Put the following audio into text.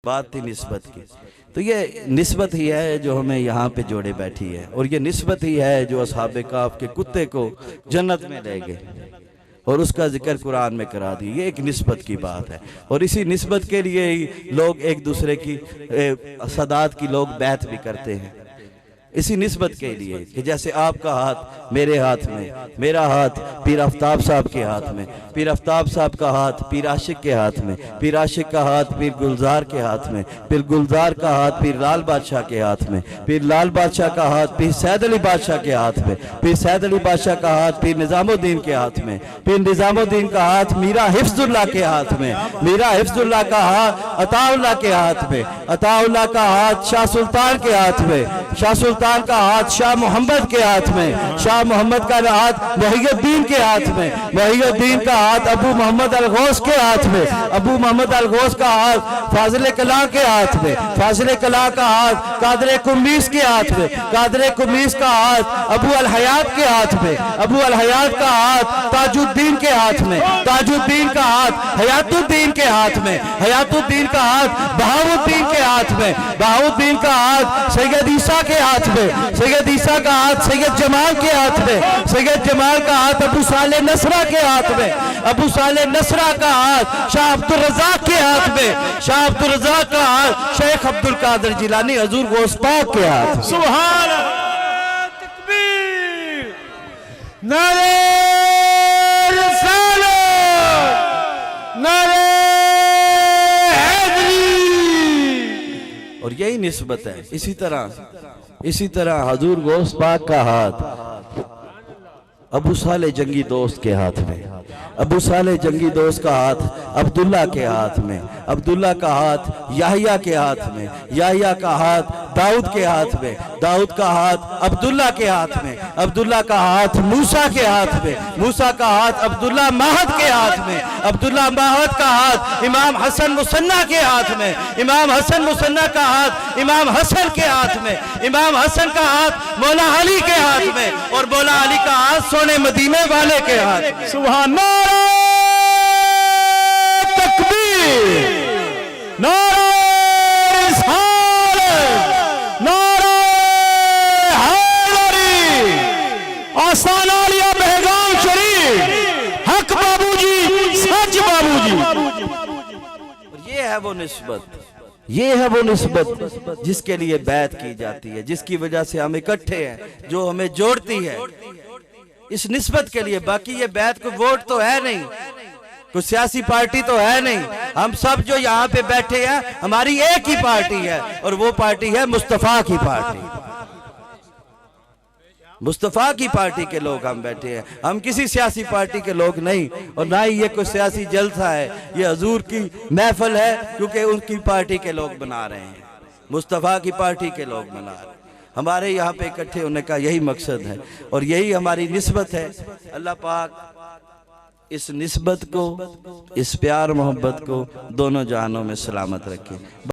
बात थी निस्बत की। तो ये निस्बत ही है जो हमें यहाँ पे जोड़े बैठी है, और ये निस्बत ही है जो असहाबे काफ के कुत्ते को जन्नत में ले गए और उसका जिक्र कुरान में करा दी। ये एक निस्बत की बात है, और इसी निस्बत के लिए ही लोग एक दूसरे की सदात की लोग बैत भी करते हैं, इसी निस्बत के लिए कि जैसे आपका हाथ मेरे हाथ में, मेरा हाथ पीर आफ्ताब साहब के हाथ में, पीर आफ्ताब साहब का हाथ पीर आशिक के हाथ में, पीर आशिक का हाथ पीर गुलजार के हाथ में, पीर गुलजार का हाथ पीर लाल बादशाह के हाथ में, पीर लाल बादशाह का हाथ पीर सैद अली बादशाह के हाथ में, पीर सैद अली बादशाह का हाथ पीर निजामुद्दीन के हाथ में, पीर निजामुद्दीन का हाथ मीरा हिफ्जुल्लाह के हाथ में, मीरा हिफ्जुल्लाह का हाथ अताउल्लाह के हाथ में, अताउल्लाह का हाथ शाह सुल्तान के हाथ में, शाह सुल्तान का हाथ शाह मोहम्मद के हाथ में, शाह मोहम्मद का हाथ मुहियुद्दीन के हाथ में, मुहियुद्दीन का हाथ अबू मोहम्मद अल-गौस के हाथ में, अबू मोहम्मद अल-गौस का हाथ फाजिल कला के हाथ में, फाजिल कला का हाथ कादर कुमीस के हाथ में, कादर कुमीस का हाथ अबू अल हयात के हाथ में, अबू अल हयात का हाथ ताजुद्दीन के हाथ में, ताजुद्दीन का हाथ हयातुद्दीन के हाथ में, हयातुद्दीन का हाथ बहाउद्दीन के हाथ में, बहाउद्दीन का हाथ सैयद ईसा के हाथ में, सैयद ईसा का हाथ सैयद जमाल के हाथ में, सैयद जमाल का हाथ अबू साले नसरा के हाथ में, अबू साले नसरा का हाथ शाह अब्दुल रज़ाक के हाथ में, शाह अब्दुल रज़ाक का हाथ शेख अब्दुल कादिर जिलानी हजूर गौस पाक के हाथ। सुभान तकबीर, नारे रिसालत, नारे हैदरी। और यही निस्बत है। इसी तरह हजूर गौस पाक का हाथ अबू साले जंगी दोस्त के हाथ में, अबू साले जंगी दोस्त का हाथ अब्दुल्ला के हाथ में, अब्दुल्ला का हाथ याहिया के हाथ में, याहिया का हाथ दाऊद के हाथ में, दाऊद का हाथ अब्दुल्ला के हाथ में, अब्दुल्ला का हाथ मूसा के हाथ में, मूसा का हाथ अब्दुल्ला माहद के हाथ में, अब्दुल्ला माहद का हाथ इमाम हसन मुसन्ना के हाथ में, इमाम हसन मुसन्ना का हाथ इमाम हसन के हाथ में, इमाम हसन का हाथ मौला अली के हाथ में, और मौला अली का हाथ सोने मदीने वाले के हाथ। सुभान तकबीर, नारे रिसालत, नारे हैदरी, आसान आलिया बहगाम शरीफ, हक बाबूजी, सच बाबूजी। ये है वो निस्बत, ये है वो निस्बत जिसके लिए बैत की जाती है, जिसकी वजह से हम इकट्ठे हैं, जो हमें जोड़ती है इस निस्बत के लिए। बाकी ये बैत को वोट तो है नहीं, कोई सियासी पार्टी तो है नहीं, हम सब जो यहाँ पे बैठे हैं हमारी एक ही पार्टी है, और वो पार्टी है मुस्तफा की पार्टी। मुस्तफा की पार्टी के लोग हम बैठे हैं, हम किसी सियासी पार्टी के लोग नहीं, और ना ही ये कोई सियासी जलसा है, ये हजूर की महफिल है, क्योंकि उनकी पार्टी के लोग बना रहे हैं, मुस्तफा की पार्टी के लोग बना रहे हैं। हमारे यहाँ पे इकट्ठे होने का यही मकसद है, और यही हमारी निस्बत है। अल्लाह पाक इस निस्बत को, इस प्यार मोहब्बत को दोनों जहानों में सलामत रखे।